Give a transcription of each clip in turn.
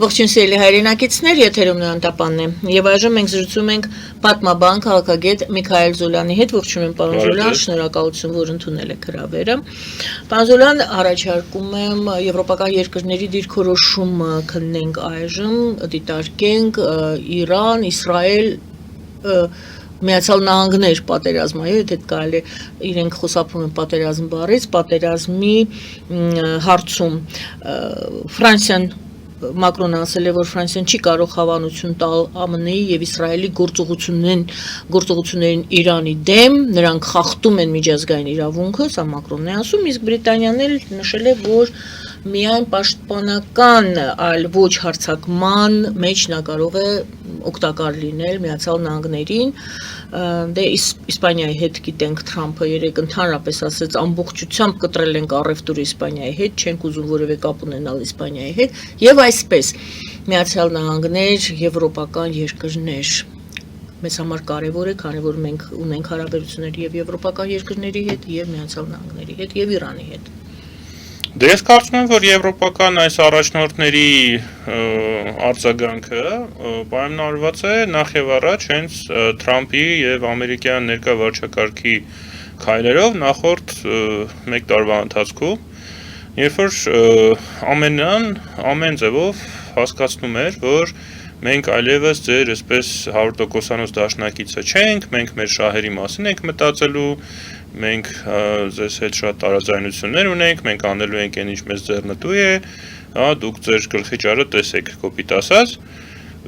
Ողջույն սիրելի հայրենակիցներ, եթերում Նոյան Տապանն է, եւ այժմ մենք զրուցում ենք պատմաբան քաղաքագետ Միքայել Զոլյանի հետ, ողջունում պարոն Զոլյան, շնորհակալություն, որ ընդունել եք հրավերը։ Պարոն Զոլյան, առաջարկում եմ եվրոպական երկրների դիրքորոշումը քննենք այժմ, դիտարկենք Իրան, Իսրայել, Միացյալ Նահանգներ պատերազմը, եթե կարելի իրենք խոսափում են պատերազմ բառից, պատերազմի հարցում Ֆրանսիան Մակրոնը ասել է, որ Ֆրանսիան չի կարող հավանություն տալ ԱՄՆ-ի եւ Իսրայելի գործողություններին Իրանի դեմ, նրանք խախտում են միջազգային իրավունքը, սա Մակրոնն է ասում, իսկ Բրիտանիան էլ նշել է, որ միայն պաշտպանական, այլ ոչ հարձակման մեջ նա կարող է օգտակար լինել Միացյալ Նահանգներին, դե Իսպանիայի հետ գիտենք Թրամփը երեք ընդհանրապես ասեց ամբողջությամբ կտրել ենք առևտուրը Իսպանիայի հետ, չենք ուզում որևէ կապ ունենալ Իսպանիայի հետ, եւ այսպես Միացյալ Նահանգներ, եվրոպական երկրներ մեզ համար կարևոր է, քանի որ մենք ունենք հարաբերություններ եւ եվրոպական երկրների հետ, եւ Միացյալ Նահանգների հետ, եւ Իրանի հետ։ Դե ես կարծում եմ, որ եվրոպական այս առաջնորդների արձագանքը պայմանավորված է նախ եւ առաջ հենց Թրամփի եւ ամերիկյան ներկա վարչակարգի քայլերով նախորդ 1 տարվա ընթացքում, երբ որ ամեն ձևով հասկացնում էր, որ մենք այլևս ձեր այսպես 100%-անոց դաշնակիցը չենք, մենք մեր շահերի մասին ենք մտածելու, մենք ձեզ հետ շատ տարաձայնություններ ունենք, մենք անելու ենք այն ինչ մեզ ձեռնտու է, դուք ձեր գլխի ճարը տեսեք, կոպիտ ասած։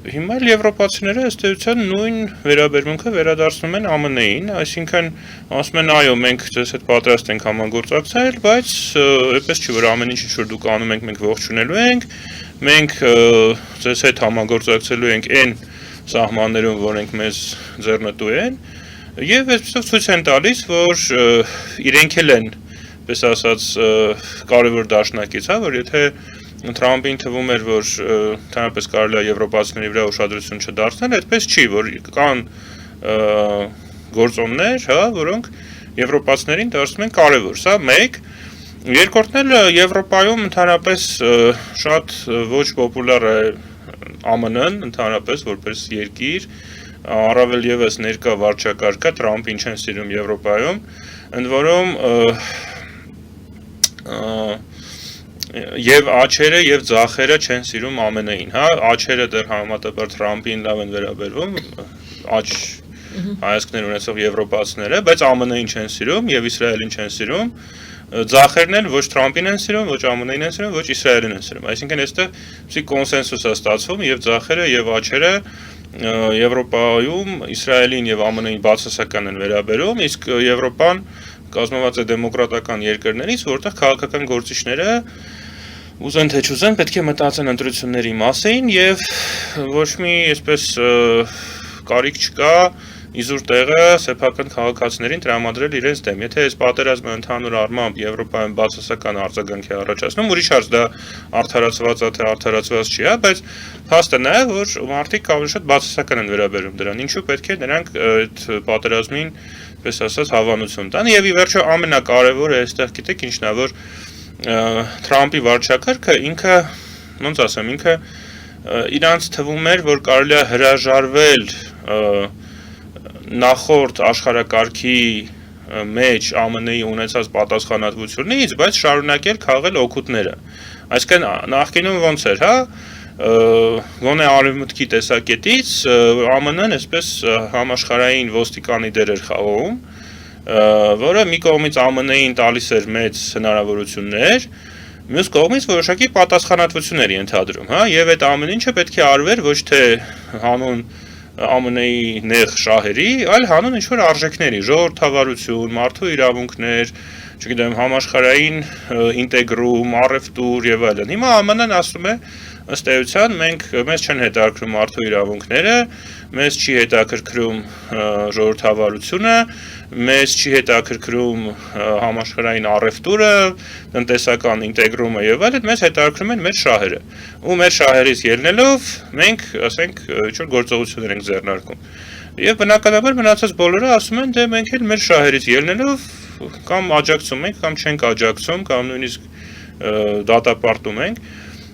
Հիմա էլ եվրոպացիները ըստ էության նույն վերաբերմունքը վերադարձնում են ԱՄՆ-ին, այսինքն ասում են այո, մենք ձեզ հետ պատրաստ ենք համագործակցել, բայց այդպես չի, որ ամեն ինչ որ դուք անում եք, մենք ողջունելու ենք, մենք ձեզ հետ համագործակցելու ենք այն սահմաններում, որոնք մեզ ձեռնտու են, եւ այսպես ցույց են տալիս, որ իրենք էլ են, պես ասած, կարևոր դաշնակից, որ եթե Թրամփին թվում էր, որ ընդհանրապես կարելի է եվրոպացիների վրա ուշադրություն չդարձնել, այդպես չի, որ կան գործոններ, որոնք եվրոպացիներին դարձնում են կարևոր, սա մեկ, երկրորդն էլ Եվրոպայում ընդհանրապես շատ ոչ պոպուլար է ԱՄՆ-ն, ընդհանրապես որպես երկիր, առավել եւս ներկա վարչակարգը Թրամփին չեն սիրում Եվրոպայում, ընդ որում եւ աչերը եւ ձախերը չեն սիրում ԱՄՆ-ին, աչերը դեռ համեմատաբար Թրամփին լավ են վերաբերվում, աչ հայացքներ ունեցող եվրոպացիները, բայց ԱՄՆ-ին չեն սիրում եւ Իսրայելին չեն սիրում, ձախերն էլ ոչ Թրամփին են սիրում, ոչ ԱՄՆ-ին են սիրում, ոչ Իսրայելին են սիրում, այսինքն այստեղ կոնսենսուս է ստացվում եւ ձախերը եւ աչերը Եվրոպայում Իսրայելին եւ ԱՄՆ-ին բացասական են վերաբերում, իսկ Եվրոպան կազմված է դեմոկրատական երկրներից, որտեղ քաղաքական գործիչները ուզեն թե չուզեն պետք է մտածեն ընտրությունների մասին եւ ոչ մի այսպես կարիք չկա իզուր տեղը սեփական քաղաքացիներին տրամադրել իրենց դեմ։ Եթե այս պատերազմը ընդհանուր առմամբ Եվրոպայում բացասական արձագանք է առաջացնում, ուրիշ հարց դա արդարացված է թե արդարացված չի, բայց փաստը նա է, որ մարդիկ ավելի շատ բացասական են վերաբերում դրան։ Ինչու պետք է նրանք այդ պատերազմին, պես ասած, հավանություն տան եւ ի վերջո ամենակարևորը այստեղ գիտեք ինչն է, որ Թրամփի վարչակարգը ինքը, ոնց ասեմ, ինքը իրանց թվում էր, որ կարելի է հրաժարվել նախորդ աշխարհակարգի մեջ ԱՄՆ-ի ունեցած պատասխանատվությունից, բայց շարունակել քաղել օգուտները։ Այսինքն նախկինում ոնց էր, գոնե արևմուտքի տեսակետից ԱՄՆ-ն այսպես համաշխարհային ոստիկանի դեր էր խաղում, որը մի կողմից ԱՄՆ-ին տալիս էր մեծ հնարավորություններ, մյուս կողմից որոշակի պատասխանատվություններ ենթադրում, եւ այդ ամեն ինչը պետք է արվեր ոչ թե հանուն ԱՄՆ-ի նեղ շահերի, այլ հանուն ինչ-որ արժեքների, ժողովրդավարություն, մարդու իրավունքներ, չգիտեմ, համաշխարհային ինտեգրում, առևտուր եւ այլն։ Հիմա ԱՄՆ-ն ասում է, ըստ էության մեզ չեն հետաքրքրում մարդու իրավունքները, մեզ չի հետաքրքրում ժողովրդավարությունը, մեզ չի հետաքրքրում համաշխարհային առևտուրը, տնտեսական ինտեգրումը եւ այլն, մեզ հետաքրքրում են մեր շահերը։ Ու մեր շահերից ելնելով մենք, ասենք, ինչ-որ գործողություններ ենք ձեռնարկում։ Եվ բնականաբար մնացած բոլորը ասում են, դե մենք էլ մեր շահերից ելնելով կամ աջակցում ենք, կամ չենք աջակցում, կամ նույնիսկ դատապարտում ենք։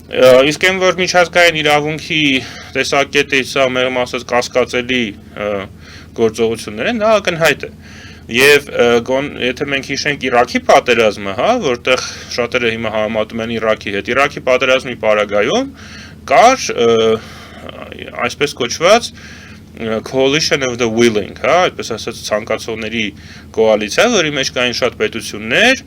Իսկ այն որ միջազգային իրավունքի տեսակետից սա մեղմ ասած կասկածելի գործողություններ են, դա ակնհայտ է։ Եվ եթե մենք հիշենք Իրաքի պատերազմը, հա, որտեղ շատերը հիմա համեմատում են Իրաքի հետ, Իրաքի պատերազմի պարագայում կար այսպես կոչված coalition of the willing, հա, այդպես ասած ցանկացողների կոալիցիա, որի մեջ կային շատ պետություններ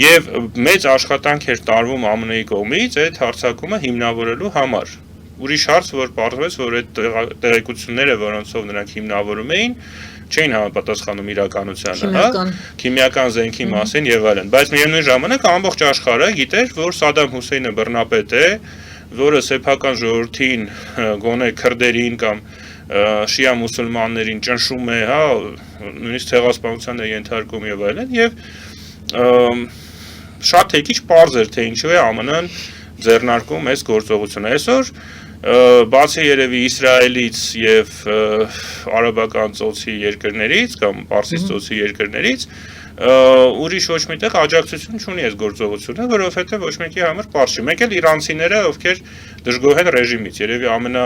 եւ մեծ աշխատանք էր տարվում ԱՄՆ-ի կողմից այդ հարձակումը հիմնավորելու համար։ Ուրիշ հարց, որ պարզվեց, որ այդ տեղեկությունները, որոնցով նրանք հիմնավորում էին, չէին համապատասխանում իրականությանը, հա, քիմիական զենքի մասին եւ այլն, բայց միևնույն ժամանակ ամբողջ աշխարհը գիտեր, որ Սադամ Հուսեյնը բռնապետ է, որը սեփական ժողովրդին, գոնե քրդերին կամ շիա մուսուլմաններին ճնշում է, հա, նույնիսկ ցեղասպանության է ենթարկում եւ այլն, եւ շատ թե քիչ պարզ էր, թե ինչու է ԱՄՆ-ն ձեռնարկում այս գործողությունը։ Այսօր բացի երևի Իսրայելից եւ արաբական ծոցի երկրներից կամ Պարսից ծոցի երկրներից ուրիշ ոչ միտեղ աջակցություն չունի այս գործողությունը, որովհետեւ ոչ մեկի համար պարզ չի։ Մեկ էլ իրանցիները, ովքեր դժգոհ են ռեժիմից, երևի ամենա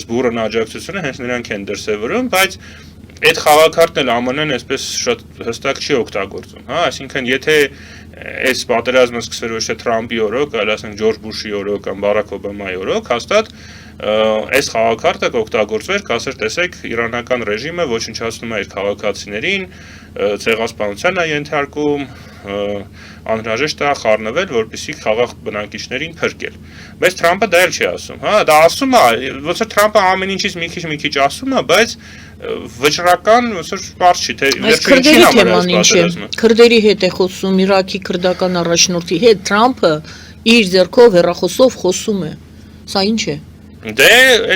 բուրըն աջակցությունը հենց նրանք են դրսևորում, բայց այդ խաղակարգն էլ ԱՄՆ-ն այսպես շատ հստակ չի օգտագործում, հա, այսինքն եթե այս պատերազմը սկսվեր ոչ թե Թրամփի օրոք, այլ ասենք Ջորջ Բուշի օրոք կամ Բարակ Օբամայի օրոք, հաստատ այս խաղակարգը կօգտագործվեր, կասեր, տեսեք, իրանական ռեժիմը ոչնչացնում է իր քաղաքացիներին, ցեղասպանության է ենթարկում, անհրաժեշտ է խառնվել, որպեսզի խաղաղ բնակիչներին փրկել։ Բայց Թրամփը դա էլ չի ասում, հա, դա ասում է, ոնց որ Թրամփը ամեն ինչից մի քիչ ասում է, բայց վճռական ոնց որ բարձ չի, թե վերջին թեման ինչ է։ Քրդերի հետ է խոսում, Իրաքի քրդական առաջնորդի հետ Թրամփը իր ձեռքով հեռախոսով խոսում է։ Սա ինչ է։ Դե,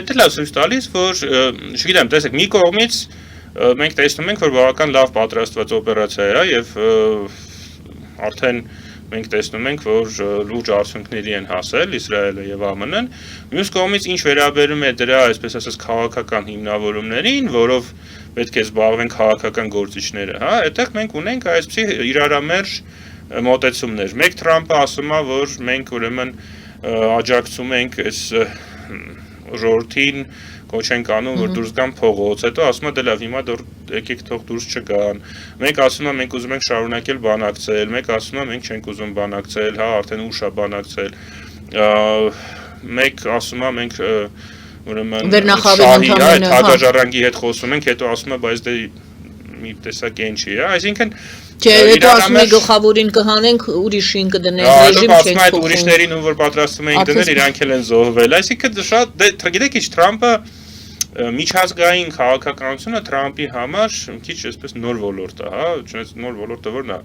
դա լավ ցույց տալիս, որ չգիտեմ, տեսեք, մի կողմից մենք տեսնում ենք, որ բավական լավ պատրաստված օպերացիա է, եւ արդեն մենք տեսնում ենք, որ լուրջ արդյունքների են հասել Իսրայելը եւ ԱՄՆ-ն։ Մյուս կողմից ինչ վերաբերում է դրա, այսպես ասած, քաղաքական հիմնավորումներին, որով պետք է զբաղվեն քաղաքական գործիչները, հա, այդտեղ մենք ունենք այսպիսի իրարամերժ մոտեցումներ։ Մեկ Թրամփը ասում է, որ մենք ուրեմն աջակցում ենք այս ժողովրդին կոչ ենք անում, որ դուրս գան փողոց, հետո ասում է դե լավ, հիմա եկեք թող դուրս չգան։ Մենք ասում ենք մենք ուզում ենք շարունակել բանակցել, մենք ասում ենք մենք չենք ուզում բանակցել, հա, արդեն ուշ է բանակցել։ Մեկ ասում է մենք ուրեմն շահի այդ հակաժառանգի հետ խոսում ենք, հետո ասում է բայց դե մի տեսակ այն չի, հա, այսինքն Չէ, հետո ասում է գլխավորին կհանենք, ուրիշին կդնենք, ռեժիմ չենք փոխում։ Այդ ուրիշներին ում որ պատրաստում էին դնել, իրանք էլ են զոհվել։ Այսինքն շատ գիտեք ինչ Թրամփը միջազգային քաղաքականությունը Թրամփի համար քիչ այսպես նոր ոլորտ է, հա, չնայած նոր ոլորտը որն է,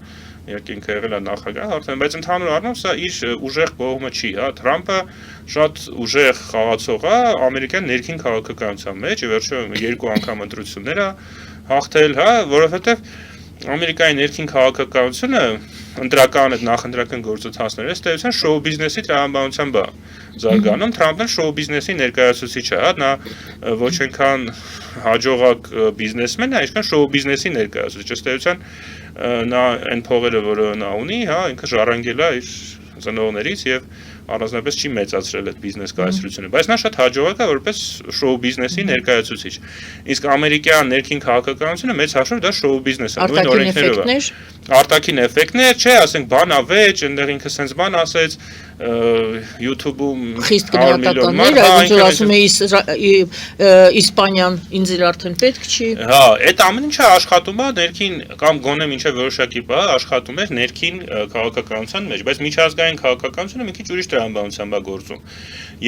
իհարկե ինքը եղել է նախագահ արդեն, բայց ընդհանուր առմամբ սա իր ուժեղ կողմը չի, հա, Թրամփը շատ ուժեղ խաղացող է ամերիկյան ներքին քաղաքականության մեջ, վերջը 2 անգամ ընտրություններ է հաղթել, հա, որովհետև Ամերիկայի ներքին քաղաքականությունը ընտրական այդ նախընտրական գործընթացները ըստ էության շոու բիզնեսի տրամաբանությամբ է զարգանում, Թրամփն շոու բիզնեսի ներկայացուցիչ է, հա, նա ոչ այնքան հաջողակ բիզնեսմեն է, այսքան շոու բիզնեսի ներկայացուցիչ, ըստ էության նա այն փողերը, որը նա ունի, հա, ինքը ժառանգել է իր ծնողներից եւ առանձնապես չի մեծացրել այդ բիզնես կայացությունը, բայց նա շատ հաջողակ է որպես շոու բիզնեսի ներկայացուցիչ։ Իսկ ամերիկյան ներքին քաղաքականությունը մեծ հաշվով դա շոու բիզնես է, նույն օրենքներով է։ Արտաքին էֆեկտներ, չէ, ասենք բան ավեճ, այնտեղ ինքը sense բան ասեց, YouTube-ում խիստ գնահատականներ, այսօր ասում է Իսպանիան ինձ էլ արդեն պետք չի։ Հա, այդ ամեն ինչը աշխատում է ներքին կամ գոնե մինչև որոշակի բան աշխատում է ներքին քաղաքականության մեջ, բայց միջազգային քաղաքականությունը մի քիչ ուրիշ տրամաբանությամբ է գործում։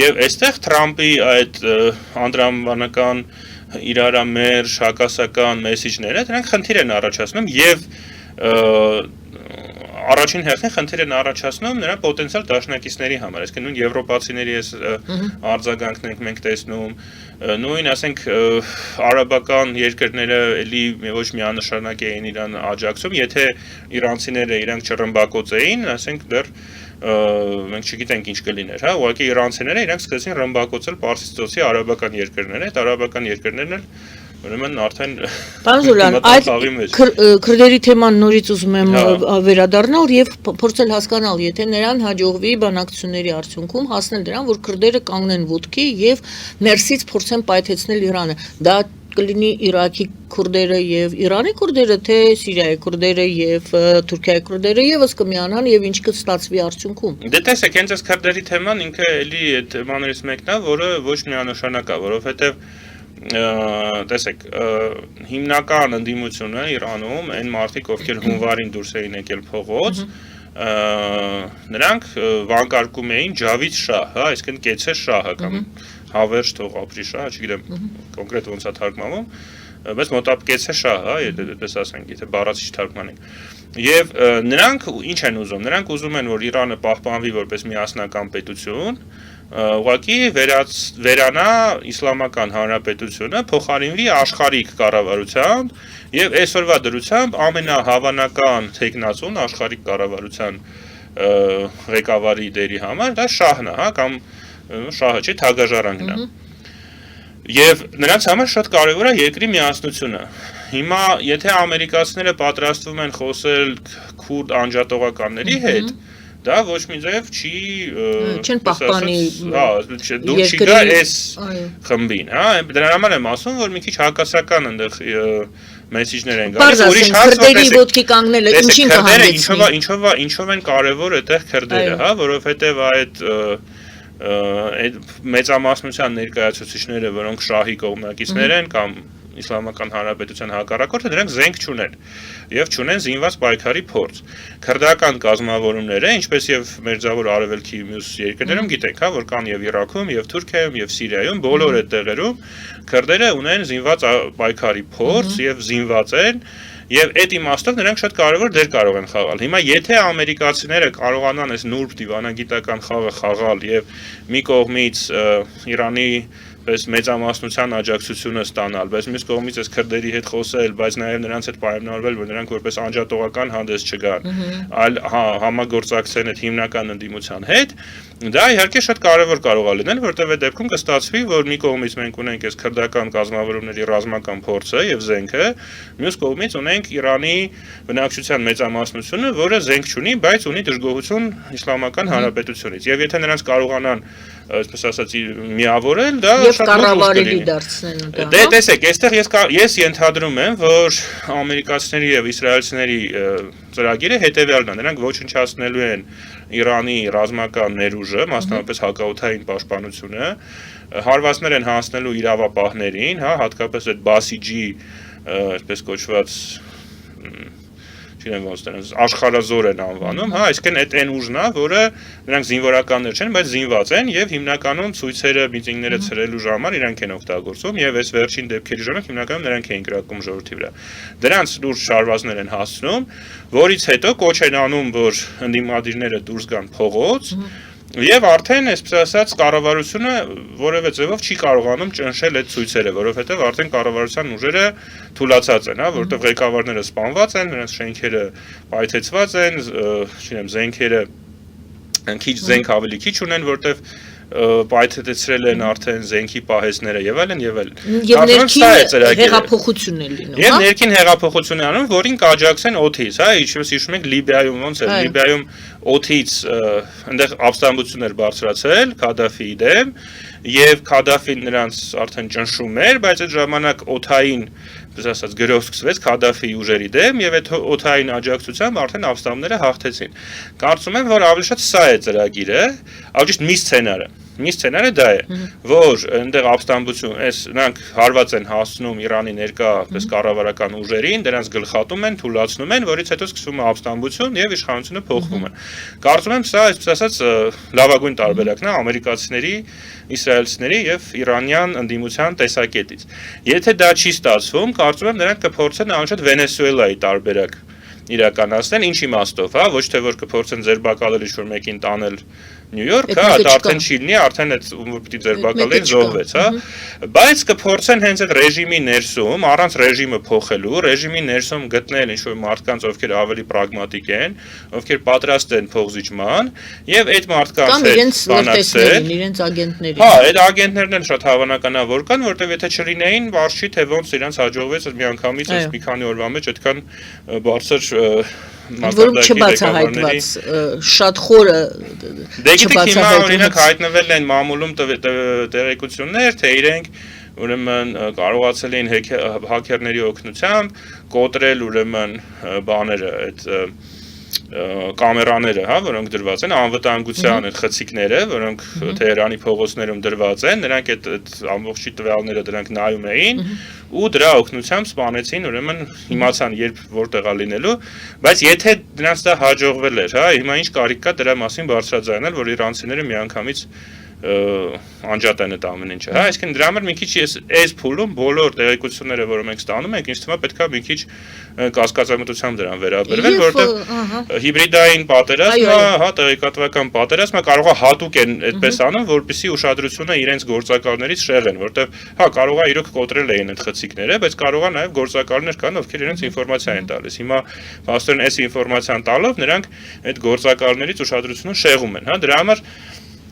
Եվ այստեղ Թրամփի այդ անդրամաբանական իրարամերժ հակասական մեսիջները դրանք խնդիր են առաջացնում եւ առաջին հերթին խնդիր են առաջացնում նրա պոտենցիալ դաշնակիցների համար, այսինքն նույն եվրոպացիների այս արձագանքներն մենք տեսնում, նույն ասենք արաբական երկրները էլի ոչ միանշանակ էին իրան աջակցում, եթե իրանցիները իրանք չռմբակոծեին, ասենք դեռ մենք չգիտենք ինչ կլիներ, հա, ուղղակի իրանցիները իրանք սկսեցին ռմբակոծել Պարսից ծոցի արաբական երկրները, այդ արաբական երկրներն էլ ուրեմն արդեն Պարոն Զուրյան, այդ քրդերի թեման նորից ուզում եմ վերադառնալ եւ փորձել հասկանալ, եթե նրան հաջողվի բանակցությունների արդյունքում հասնել դրան, որ քրդերը կանգնեն ոտքի եւ ներսից փորձեն պայթեցնել Իրանը, դա կլինի Իրաքի քուրդերը եւ Իրանի քուրդերը, թե Սիրիայի քուրդերը եւ Թուրքիայի քուրդերը եւս կմիանան եւ ինչ կստացվի արդյունքում։ Դե տեսեք, հենց այս քրդերի թեման ինքը էլի այդ թեմաներից մեկն է, որը ոչ միանշանակ է, որովհետեւ տեսեք, հիմնական ընդդիմությունը Իրանում այն մարդիկ, ովքեր հունվարին դուրս էին եկել փողոց, նրանք վանկարկում էին Ջավիդ շահ, հա, այսինքն կեցե շահը կամ հավերժ թող ապրի շահը, չգիտեմ կոնկրետ ոնց է թարգմանվում, բայց մոտավորապես է շահ, հա, այդպես ասենք, եթե բառացի չթարգմանենք։ Եվ նրանք ինչ են ուզում։ Նրանք ուզում են, որ Իրանը պահպանվի որպես միասնական պետություն, ուղղակի վերանա իսլամական հանրապետությունը, փոխարինվի աշխարհիկ կառավարությամբ եւ այսօրվա դրությամբ ամենահավանական թեկնածուն աշխարհիկ կառավարության ղեկավարի դերի համար դա շահն է, հա, կամ շահը չի, թագաժարանքն է։ Եվ նրանց համար շատ կարևոր է երկրի միասնությունը։ Հիմա եթե ամերիկացիները պատրաստվում են խոսել քուրդ անջատողականների հետ, դա ոչ մի ձև չի չեն պահպանի դուր չի գա այս խմբին, հա, դրա համար եմ ասում, որ մի քիչ հակասական այնտեղ մեսիջներ են գալիս, ուրիշ հարց քրդերի ոտքի կանգնելը ինչին կհանգեցնի։ Ինչով են կարևոր այդտեղ քրդերը, հա, որովհետև այդ մեծամասնության ներկայացուցիչները, որոնք շահի կողմնակիցներ են կամ իսլամական հանրապետության հակառակորդը, նրանք զենք չունեն եւ չունեն զինված պայքարի փորձ։ Քրդական կազմավորումները, ինչպես եւ մերձավոր արևելքի մյուս երկրներում գիտենք, հա, որ կան եւ Իրաքում, եւ Թուրքիայում, եւ Սիրիայում, բոլոր այդ տեղերում քրդերը ունեն զինված պայքարի փորձ եւ զինված են Եվ այդ իմաստով նրանք շատ կարևոր դեր կարող են խաղալ։ Հիմա եթե ամերիկացիները կարողանան այս նուրբ դիվանագիտական խաղը խաղալ եւ մի կողմից Իրանի պես մեծամասնության աջակցությունը ստանալ, բայց մյուս կողմից այս քրդերի հետ խոսել, բայց նաև նրանց հետ պայմանավորվել, որ նրանք որպես անջատողական հանդես չգան, այլ համագործակցեն այդ հիմնական ընդդիմության հետ, դա իհարկե շատ կարևոր կարող է լինել, որտեղ այդ դեպքում կստացվի, որ մի կողմից մենք ունենք այս քրդական կազմավորումների ռազմական փորձը եւ զենքը, մյուս կողմից ունենք Իրանի բնակչության մեծամասնությունը, որը զենք չունի, բայց ունի դժգոհություն իսլամական հանրապետությունից։ Եվ եթե նրանց կարողանան այսպես ասած միավորել, դա շատ կառավարելի դարձնեն դա։ Դե տեսեք, այստեղ ես ենթադրում եմ, որ ամերիկացիների եւ իսրայելցիների ծրագիրը հետեւյալն է, նրանք ոչնչացնելու են Իրանի ռազմական ներուժը, մասնավորապես հակաօդային պաշտպանությունը, հարվածներ են հասնելու իրավապահներին, հա, հատկապես այդ Բասիջի, այսպես կոչված չգիտեմ ոնց դրանց աշխարհազոր են անվանում, հա, այսինքն այդ այն ուժն է, որը նրանք զինվորականներ չեն, բայց զինված են եւ հիմնականում ցույցերը, միտինգները ցրելու ժամանակ իրանք են օգտագործում եւ այս վերջին դեպքերի ժամանակ հիմնականում նրանք էին կրակում ժողովրդի վրա։ Դրանց լուրջ շարվածներ են հասցնում, որից հետո կոչ են անում, որ ընդդիմադիրները դուրս գան փողոց Եվ արդեն, այսպես ասած, կառավարությունը որևէ ձևով չի կարողանում ճնշել այդ ցույցերը, որովհետև արդեն կառավարության ուժերը թուլացած են, հա, որովհետև ղեկավարները սպանված են, նրանց շենքերը պայթեցված են, չգիտեմ, զենքերը քիչ զենք ավելի քիչ ունեն, որովհետև պայթեցրել են արդեն զենքի պահեսները եւ այլն եւ այլն։ Եւ ներքին հեղափոխություն է լինում, հա։ Եվ ներքին հեղափոխություն է անում, որին կաջակցեն օդից, հա, ինչպես հիշում եք Լիբիայում ոնց էր, Լիբիայում օդից այնտեղ ապստամբություն էր բարձրացել Քադաֆիի դեմ եւ Քադաֆին նրանց արդեն ճնշում էր, բայց այդ ժամանակ օդային ասած գրով սկսվեց Քադաֆիի ուժերի դեմ եւ այդ օդային աջակցությամբ արդեն ապստամբները հաղթեցին։ Կարծում եմ, որ ավելի շատ սա է ծրագիրը, ավելի շատ մի սցենարը։ Մի սցենարը դա է, որ այնտեղ ապստամբություն, նրանք հարված են հասցնում Իրանի ներկա պես կառավարական ուժերին, դրանց գլխատում են, թուլացնում են, որից հետո սկսվում է ապստամբություն եւ իշխանությունը փոխվում է։ Կարծում եմ, սա այսպես ասած լավագույն տարբերակն է ամերիկացիների, իսրայելցիների եւ իրանյան ընդդիմության տեսակետից։ Եթե դա չի ստացվում, կարծում եմ նրանք կփորձեն անշուշտ Վենեսուելայի տարբերակ իրականացնել, ինչ իմաստով, հա, ոչ թե որ կփորձեն ձերբակալել ինչ-որ մեկին տանել Նյու Յորք, հա, դա արդեն չի լինի, արդեն այդ որ պիտի ձերբակալեն զոհվեց, հա։ Բայց կփորձեն հենց այդ ռեժիմի ներսում, առանց ռեժիմը փոխելու, ռեժիմի ներսում գտնել ինչ-որ մարդկանց, ովքեր ավելի պրագմատիկ են, ովքեր պատրաստ են փոխզիջման, եւ այդ մարդկանց հետ բանակցել, իրենց ագենտների։ Հա, այդ ագենտներն էլ շատ հավանականավոր կան, որտեղ եթե չլինեին, բարձ չի թե ոնց իրենց հաջողվեց միանգամից այս մի քանի օրվա մեջ այդքան բարձր որում չբացահայտված շատ խորը Դե գիտեք հիմա օրինակ հայտնվել են մամուլում տեղեկություններ, թե իրենք ուրեմն կարողացել էին հաքերների օգնությամբ կոտրել ուրեմն բաները այդ կամերաները, հա, որոնք դրված են անվտանգության այդ խցիկները, որոնք Թեհրանի փողոցներում դրված են, նրանք այդ ամբողջի տվյալները դրանք նայում էին ու դրա օգնությամբ սպանեցին, ուրեմն իմացան երբ որտեղ է լինելու, բայց եթե դրանց դա հաջողվել էր, հա, հիմա ինչ կարիք կա դրա մասին բարձրաձայնել, որ իրանցիները միանգամից անջատ են այդ ամեն ինչը, հա, այսինքն դրա համար մի քիչ այս փուլում բոլոր տեղեկությունները, որը մենք ստանում ենք, ինձ թվում է պետք է մի քիչ կասկածամտությամբ դրան վերաբերվել, որովհետև հիբրիդային պատերազմը, հա, տեղեկատվական պատերազմը կարող է հատուկ են այդպես անում, որպեսզի ուշադրությունը իրենց գործակալներից շեղեն, որովհետև հա կարող է իրոք կոտրել էին այդ խցիկները, բայց կարող է նաև գործակալներ կան, ովքեր իրենց ինֆորմացիա են տալիս։ Հիմա փաստորեն այս ինֆորմացիան տալով նրանք այդ գործակալներից ուշադրությունը շեղում են, հա, դրա համար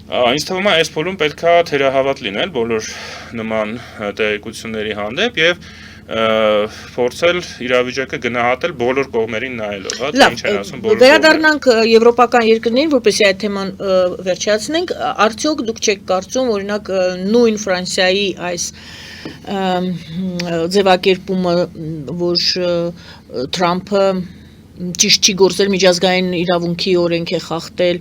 Ինձ թվում է այս փուլում պետք է թերահավատ լինել բոլոր նման տեղեկությունների հանդեպ եւ փորձել իրավիճակը գնահատել բոլոր կողմերին նայելով, հա, թե ինչ են ասում բոլոր կողմերը։ Վերադառնանք եվրոպական երկրներին, որպեսզի այդ թեման վերջացնենք, արդյոք դուք չեք կարծում, օրինակ նույն Ֆրանսիայի այս ձևակերպումը, որ Թրամփը ճիշտ չի գործել միջազգային իրավունքի օրենք է խախտել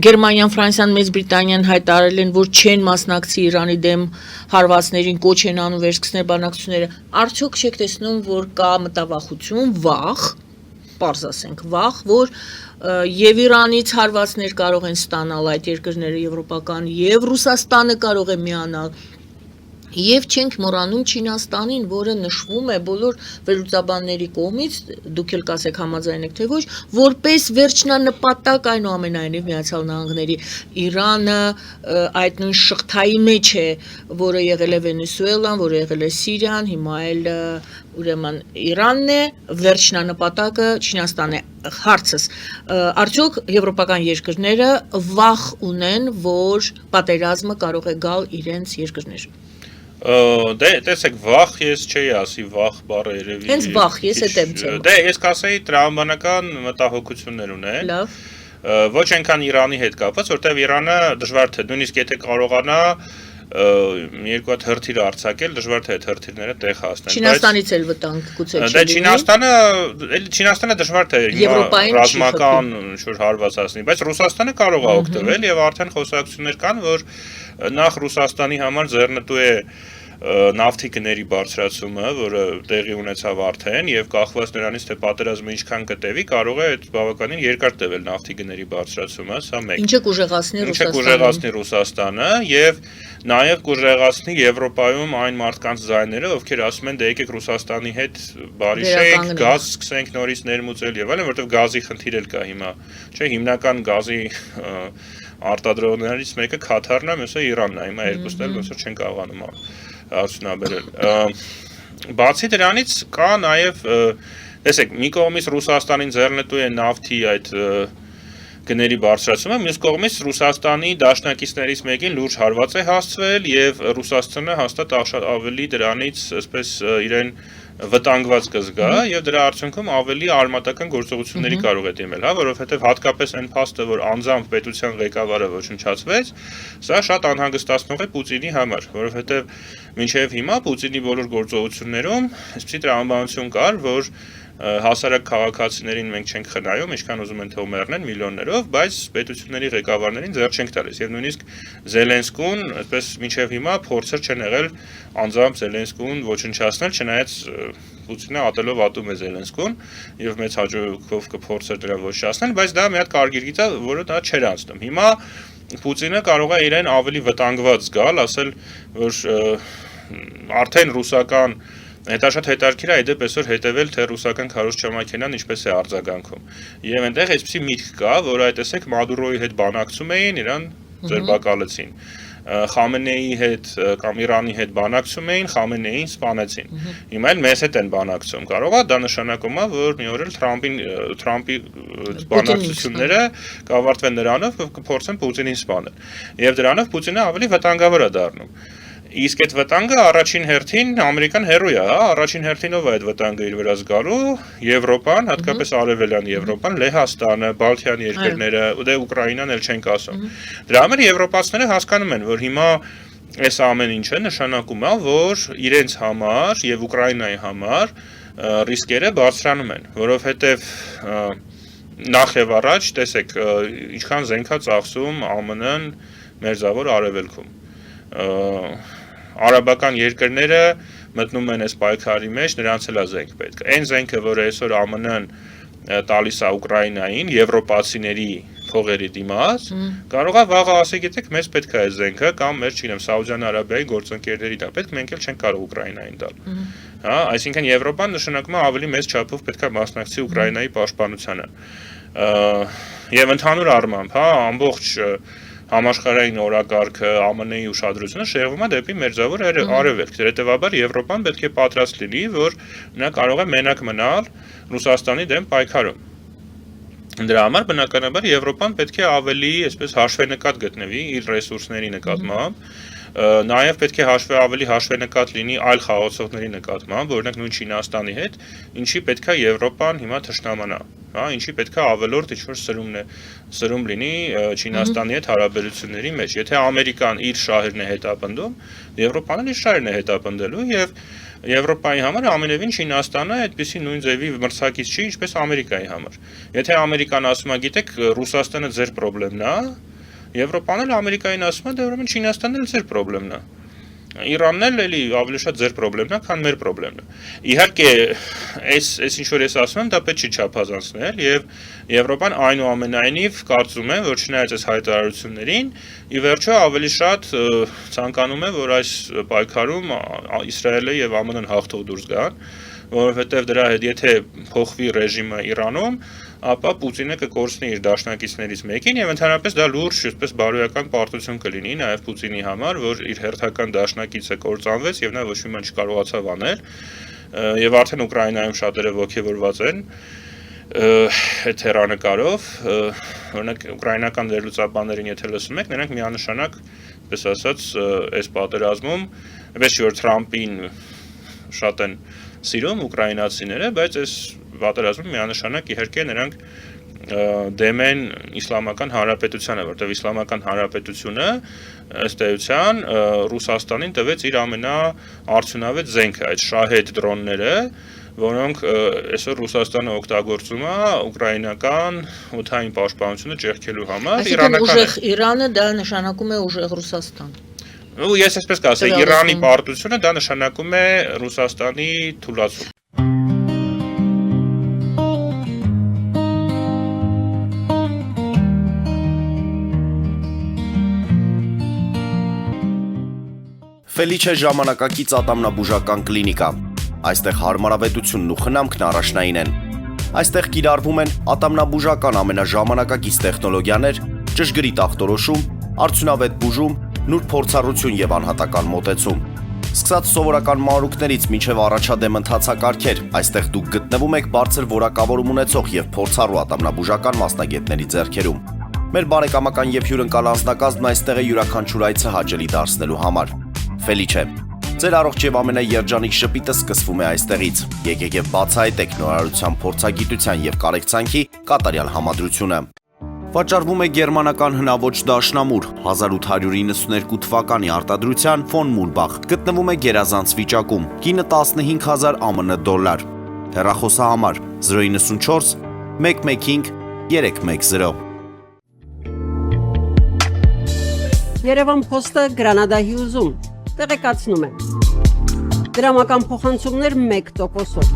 Գերմանիան, Ֆրանսիան, Մեծ Բրիտանիան հայտարարել են, որ չեն մասնակցի Իրանի դեմ հարվածներին, կոչ են անում վերսկսնել բանակցությունները։ Արդյոք չեք տեսնում, որ կա մտավախություն, վախ, պարզ ասենք, վախ, որ եւ Իրանից հարվածներ կարող են ստանալ այդ երկրները եվրոպական, եւ Ռուսաստանը կարող է միանալ Եվ չենք մոռանում Չինաստանին, որը նշվում է բոլոր վերլուծաբանների կողմից, դուք էլ կասեք համաձայն եք թե ոչ, որպես վերջնանպատակ այնուամենայնիվ Միացյալ Նահանգների Իրանը այդ նույն շղթայի մեջ է, որը եղել է Վենեսուելան, որը եղել է Սիրիան, հիմա էլ ուրեմն Իրանն է, վերջնանպատակը Չինաստանն է։ Հարցս, արդյոք եվրոպական երկրները վախ ունեն, որ պատերազմը կարող է գալ իրենց երկրներ։ Դե տեսեք վախ ես չի ասի վախ բառը երևի Հենց վախ ես այդ եմ ցել Դե ես կասեի տրամաբանական մտահոգություններ ունեն Լավ Ոչ այնքան Իրանի հետ կապված որտեվ Իրանը դժվար թե նույնիսկ եթե կարողանա երկու հատ հրթիռ արձակել դժվար թե այդ հրթիռները տեղ հասնեն Չինաստանից էլ վտանգ գուցե չի Դե Չինաստանը դժվար թե ռազմական ինչ-որ հարված հասնի բայց Ռուսաստանը կարող է օգտվել եւ արդեն խոսակցություններ կան որ նախ Ռուսաստանի համար ձեռնտու է նավթի գների բարձրացումը, որը տեղի ունեցավ արդեն եւ կախված նրանից թե պատերազմը ինչքան կտևի, կարող է այդ բավականին երկար տևել նավթի գների բարձրացումը, սա մեկ։ Ինչը կուժեղացնի Ռուսաստանը եւ նաեւ կուժեղացնի Եվրոպայում այն մարդկանց ձայները, ովքեր ասում են դե եկեք Ռուսաստանի հետ բարի շենք, գազ սկսենք նորից ներմուծել եւ այլն, որովհետեւ գազի խնդիր էլ կա հիմա։ Չէ, հիմնական գազի արտադրողներից մեկը Քաթարն է, մյուսը Իրանն է, հիմա երկուսն էլ ոնց որ չեն կարողանում արդյունաբերել։ Բացի դրանից կա նաև, տեսեք, մի կողմից Ռուսաստանին ձեռնտու է նավթի այդ գների բարձրացումը, մյուս կողմից Ռուսաստանի դաշնակիցներից մեկին լուրջ հարված է հասցվել եւ Ռուսաստանը հաստատ ավելի դրանից, այսպես իրեն վտանգված կզգա եւ դրա արդյունքում ավելի արմատական գործողությունների կարող է դիմել, հա, որովհետեւ հատկապես այն փաստը, որ անձամբ պետության ղեկավարը ոչնչացվեց, սա շատ անհանգստացնող է Պուտինի համար, որովհետեւ մինչեւ հիմա Պուտինի բոլոր գործողություններում այսպիսի տրամաբանություն կար, որ հասարակ քաղաքացիներին մենք չենք խնայում, ինչքան ուզում են թող մեռնեն միլիոններով, բայց պետությունների ղեկավարներին ձեռք չենք տալիս եւ նույնիսկ Զելենսկուն, այսպես մինչեւ հիմա փորձեր չեն եղել անձամբ Զելենսկուն ոչնչացնել, չնայած Պուտինը ատելով ատում է Զելենսկուն եւ մեծ հաջողությամբ կփորձեր դրան ոչնչացնել, բայց դա մի հատ կարգիր գիծ է, որը դա չէր անցնում։ Հիմա Պուտինը կարող է իրեն ավելի վտանգված զգալ, ասել, որ արդեն ռուսական Դա շատ հետաքրքիր է այդպես այսօր հետևել թե ռուսական քարոզչամաքենան ինչպես է արձագանքում։ Եվ այնտեղ այսպեսի միտք կա, որ այդ տեսեք Մադուրոյի հետ բանակցում էին, իրան ձերբակալեցին։ Խամենեի հետ կամ Իրանի հետ բանակցում էին, Խամենեին սպանեցին։ Հիմա էլ մեզ հետ են բանակցում։ Կարող է դա նշանակում է, որ մի օր էլ Թրամփի բանակցությունները կավարտվեն նրանով, որ կփորձեն Պուտինին սպանել։ Եվ դրանով Պուտինը ավելի վտանգավոր է դառնում։ Իսկ այդ վտանգը առաջին հերթին ամերիկան հերոյ է, հա, առաջին հերթինով է այդ վտանգը իր վրա զգալու Եվրոպան, հատկապես Արևելյան Եվրոպան, Լեհաստանը, Բալթյան երկրները, դե Ուկրաինան էլ չենք ասում։ Դրա համար եվրոպացիները հասկանում են, որ հիմա այս ամեն ինչը նշանակում է, որ իրենց համար եւ Ուկրաինայի համար ռիսկերը բարձրանում են, որովհետեւ նախ եւ առաջ տեսեք, ինչքան զենք է ծախսում ԱՄՆ-ն մերձավոր Արևելքում։ Արաբական երկրները մտնում են այս պայքարի մեջ, նրանց էլ է զենք պետք։ Այն զենքը, որը այսօր ԱՄՆ-ն տալիս է Ուկրաինային, եվրոպացիների փողերի դիմաց, կարող է վաղը ասի, գիտեք, մեզ պետք է այս զենքը կամ մեր, չգիտեմ, Սաուդյան Արաբիայի գործընկերների դա պետք, մենք էլ չենք կարող Ուկրաինային տալ։ Հա, այսինքն Եվրոպան նշանակում է ավելի մեծ չափով պետք է մասնակցի Ուկրաինայի պաշտպանությանը։ Եվ ընդհանուր առմամբ, հա, ամբողջ համաշխարհային օրակարգը ԱՄՆ-ի ուշադրությունը շեղվում է դեպի մերձավոր Արևելք։ Հետևաբար Եվրոպան պետք է պատրաստ լինի, որ նա կարող է մենակ մնալ Ռուսաստանի դեմ պայքարում։ Դրա համար բնականաբար Եվրոպան պետք է ավելի, այսպես հաշվենկատ գտնվի իր ռեսուրսների նկատմամբ, նաև պետք է ավելի հաշվենկատ լինի այլ խաղացողների նկատմամբ, օրինակ նույն Չինաստանի հետ, ինչի պետք է Եվրոպան հիմա թշնամանա, հա, ինչի պետք է ավելորդ ինչ-որ սրում լինի Չինաստանի հետ հարաբերությունների մեջ։ Եթե Ամերիկան իր շահերն է հետապնդում, Եվրոպան էլ իր շահերն է հետապնդելու եւ Եվրոպայի համար ամենևին Չինաստանը այդպիսի նույն ձևի մրցակից չի, ինչպես Ամերիկայի համար։ Եթե Ամերիկան ասում է, գիտեք, Ռուսաստանը ձեր խնդիրն է, Եվրոպան էլ Ամերիկային ասում է, դե ուրեմն Չինաստանն էլ ձեր խնդիրն է։ Իրանն էլ էլի ավելի շատ ձեր խնդիրն է, քան մեր խնդիրն է։ Իհարկե, այս ինչ որ ես ասում եմ, դա պետք չի չափազանցնել եւ Եվրոպան այնուամենայնիվ կարծում է, որ չնայած այս հայտարարություններին, ի վերջո ավելի շատ ցանկանում է, որ այս պայքարում Իսրայելը եւ ԱՄՆ-ն հաղթող դուրս գան, որովհետեւ դրա հետ եթե փոխվի ռեժիմը Իրանում, ապա Պուտինը կկորցնի իր դաշնակիցներից մեկին եւ ընդհանրապես դա լուրջ, այսպես բարոյական պարտություն կլինի նաեւ Պուտինի համար, որ իր հերթական դաշնակիցը կործանվեց եւ նա ոչ մի բան չկարողացավ անել եւ արդեն Ուկրաինայում շատերը ողջևորված են այդ հեռանկարով, օրինակ ուկրաինական վերլուծաբաններին եթե լսում եք, նրանք միանշանակ, այսպես ասած, այս պատերազմում, ոչ որ Թրամփին շատ են սիրում ուկրաինացիները, բայց այս պատերազմում միանշանակ իհարկե նրանք դեմ են Իսլամական Հանրապետությանը, որտեղ Իսլամական Հանրապետությունը ըստ էության Ռուսաստանին տվեց իր ամենաարդյունավետ զենքը, այդ շահեդ դրոնները, որոնք այսօր Ռուսաստանը օգտագործում է ուկրաինական օդային պաշտպանությունը ճեղքելու համար, ուժեղ Իրանը դա նշանակում է ուժեղ Ռուսաստան։ Ու ես այսպես կասեի, Իրանի պարտությունը դա նշանակում է Ռուսաստանի թուլացում։ Ֆելիչե ժամանակակից ատամնաբուժական կլինիկա։ Այստեղ հարմարավետությունն ու խնամքն առաջնային են։ Այստեղ կիրառվում են ատամնաբուժական ամենաժամանակակից տեխնոլոգիաներ, ճշգրիտ ախտորոշում, արդյունավետ բուժում, նուրբ փորձառություն եւ անհատական մոտեցում։ Սկսած սովորական մանրուքներից մինչև առաջադեմ ընթացակարգեր, այստեղ դուք գտնվում եք բարձր որակավորում ունեցող եւ փորձառու ատամնաբուժական մասնագետների ձեռքերում։ Մեր բարեկամական եւ հյուրընկալ անձնակազմն այստեղ է յուրաքանչյուր այցը հաճելի դարձնելու համար։ Ֆելիչե, ձեր առողջ եւ ամենաերջանիկ շպիտը սկսվում է այստեղից։ Եկեք եւ բացահայտեք նորարարության փորձագիտության եւ կարեկցանքի կատարյալ համադրությունը։ Վաճառվում է գերմանական հնաոճ դաշնամուր 1892 թվականի արտադրության ֆոն Մուրբախ, գտնվում է գերազանց վիճակում, կինը 15000 ԱՄՆ դոլար։ Հեռախոսահամար 094 115 310։ Երևան փոստը Գրանադա Հյուզում տեղեկացնում է։ Դրամական փոխանցումներ 1%-ով։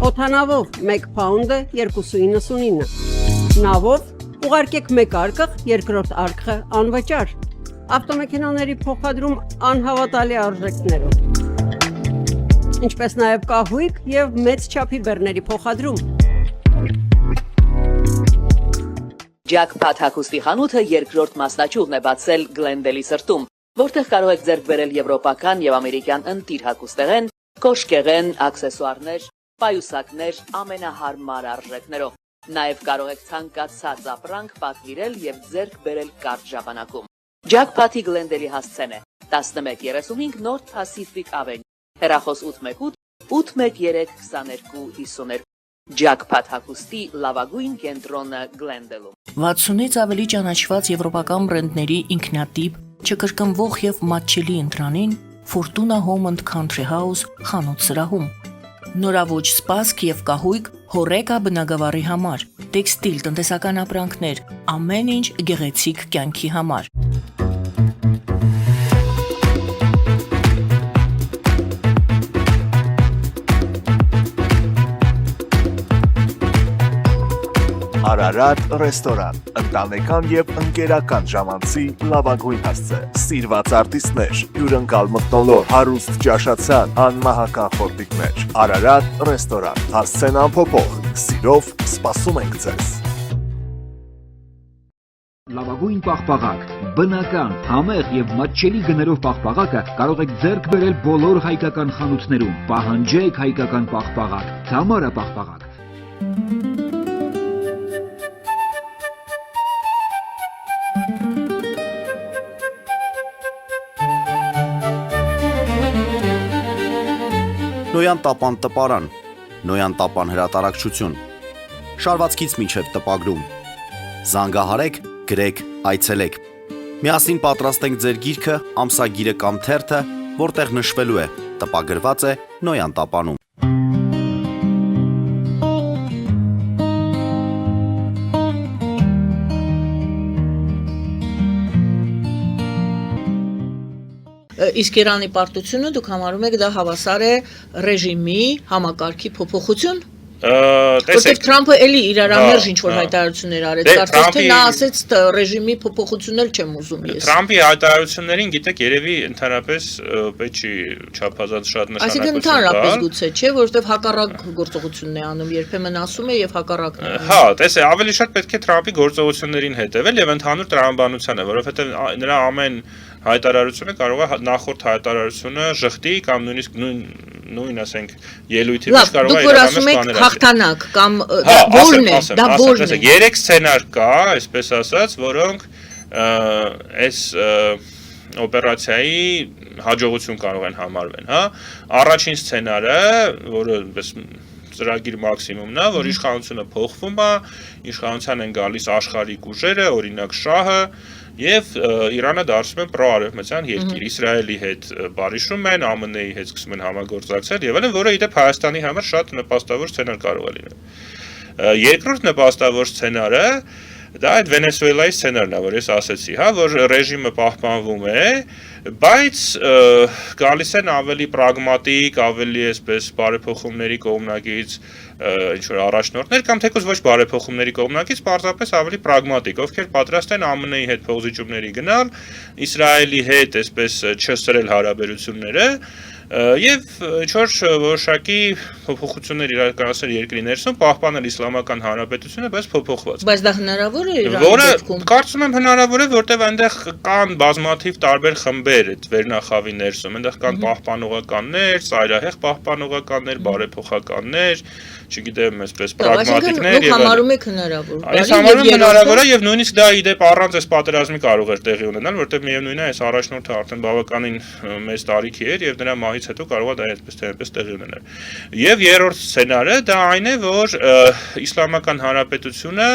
Օդանավով 1 փաունդը 2.99։ Նավով ուղարկեք 1 արկղ, երկրորդ արկղը անվճար։ Ավտոմեքենաների փոխադրում անհավատալի արժեքներով։ Ինչպես նաև կահույք եւ մեծ չափի բեռների փոխադրում։ Jackpot հագուստի խանութը երկրորդ մասնաճյուղն է բացել Գլենդելի սրտում, որտեղ կարող եք ձեռք բերել եվրոպական եւ ամերիկյան ընտիր հագուստեղեն, կոշկեղեն, աքսեսուարներ, պայուսակներ ամենահարմար արժեքներով։ Նաեւ կարող եք ցանկացած ապրանք պատվիրել եւ ձեռք բերել կարճ ժամանակում։ Jackpot-ի Գլենդելի հասցեն է 1135 North Pacific Avenue, հեռախոս 818 813 2252 Jackpot հագուստի լավագույն կենտրոնը Գլենդելում։ 60-ից ավելի ճանաչված եվրոպական բրենդների ինքնատիպ, չկրկնվող եւ մատչելի ընտրանին Fortuna Home and Country House խանութ սրահում։ Նորաոճ սպասք եւ կահույք հորեկա բնագավառի համար, տեքստիլ, տնտեսական ապրանքներ, ամեն ինչ գեղեցիկ կյանքի համար։ Արարատ ռեստորան, ընտանեկան եւ ընկերական ժամանցի լավագույն հասցե, սիրված արտիստներ, հյուրընկալ մթնոլորտ, հարուստ ճաշացան, անմահական խորտիկներ, Արարատ ռեստորան, հասցեն անփոփոխ, սիրով սպասում ենք ձեզ։ Լավագույն պաղպաղակ, բնական, համեղ եւ մատչելի գներով պաղպաղակը կարող եք ձեռք բերել բոլոր հայկական խանութներում։ Պահանջեք հայկական պաղպաղակ, Թամարա պաղպաղակ։ Նոյան տապան տպարան, Նոյան տապան հրատարակչություն, շարվածքից մինչև տպագրում, զանգահարեք, գրեք, այցելեք, միասին պատրաստենք ձեր գիրքը, ամսագիրը կամ թերթը, որտեղ նշվելու է, տպագրված է Նոյան տապանում։ Իսկ Իրանի պարտությունը դուք համարում եք դա հավասար է ռեժիմի համակարգի փոփոխություն։ Որտեղ Թրամփը էլի իրար ամերժ ինչ-որ հայտարարություններ արեց, կարծես թե նա ասեց ռեժիմի փոփոխություններ չեմ ուզում ես։ Թրամփի հայտարարություններին, գիտեք, երևի ընդհանրապես պետք չի չափազանց շատ նշանակություն տալ։ Այսինքն ընդհանրապես գուցե չէ, որովհետև հակառակ գործողությունն է անում, երբեմն ասում է եւ հակառակն է։ Հա, տեսե, ավելի շատ պետք է Թրամփի գործողություններին հետևել եւ ընդհանուր տրամաբանությանը, որովհետեւ նրա ամեն հայտարարությունը կարող է նախորդ հայտարարությունը ժխտի կամ նույնիսկ նույն ասենք ելույթի մեջ կարող է իրականացնել բաներ հաղթանակ կամ որն է, դա որն է։ Երեք սցենար կա, այսպես ասած, որոնք այս օպերացիայի հաջողություն կարող են համարվեն, հա։ Առաջին սցենարը, որը ծրագիր մաքսիմումն է, որ իշխանությունը փոխվում է, իշխանության են գալիս աշխարհիկ ուժերը, օրինակ շահը, եւ Իրանը դարձնում է պրոարևմտյան երկիր, Իսրայելի հետ բարիշում են, ԱՄՆ-ի հետ սկսում են համագործակցել եւ այլն, որը իդեպ Հայաստանի համար շատ նպաստավոր սցենար կարող է լինել։ Երկրորդ նպաստավոր սցենարը դա այդ Վենեսուելայի սցենարն է, որ ես ասեցի, հա, որ ռեժիմը պահպանվում է, բայց գալիս են ավելի պրագմատիկ, ավելի այսպես բարեփոխումների կողմնակից ինչ-որ առաջնորդներ կամ թեկուզ ոչ բարեփոխումների կողմնակից, պարզապես ավելի պրագմատիկ, ովքեր պատրաստ են ԱՄՆ-ի հետ փոխզիջումների գնալ, Իսրայելի հետ այսպես չսրել հարաբերությունները եւ ինչ-որ որոշակի փոփոխություններ իրականացնել երկրի ներսում, պահպանել իսլամական հանրապետությունը, բայց փոփոխված։ Բայց դա հնարավոր է Իրանի որը դեպքում։ Կարծում եմ հնարավոր է, որտեղ այնտեղ կան բազմաթիվ տարբեր խմբեր այդ վերնախավի ներսում, այնտեղ կան պահպանողականներ, ծայրահեղ պահպանողականներ, բարեփոխականներ, չգիտեմ, այսպես պրագմատիկներ եւ համարում եք հնարավոր։ Այս համարում հնարավոր է եւ նույնիսկ դա իդեպ առանց այս պատերազմի կարող էր տեղի ունենալ, որտեղ միևնույն է, այս առաջնորդը արդեն բավականին մեծ տարիքի էր եւ նրա մահից հետո կարող է դա այսպես թե այնպես տեղի ունենալ։ Եվ երրորդ սցենարը դա այն է, որ իսլամական հանրապետությունը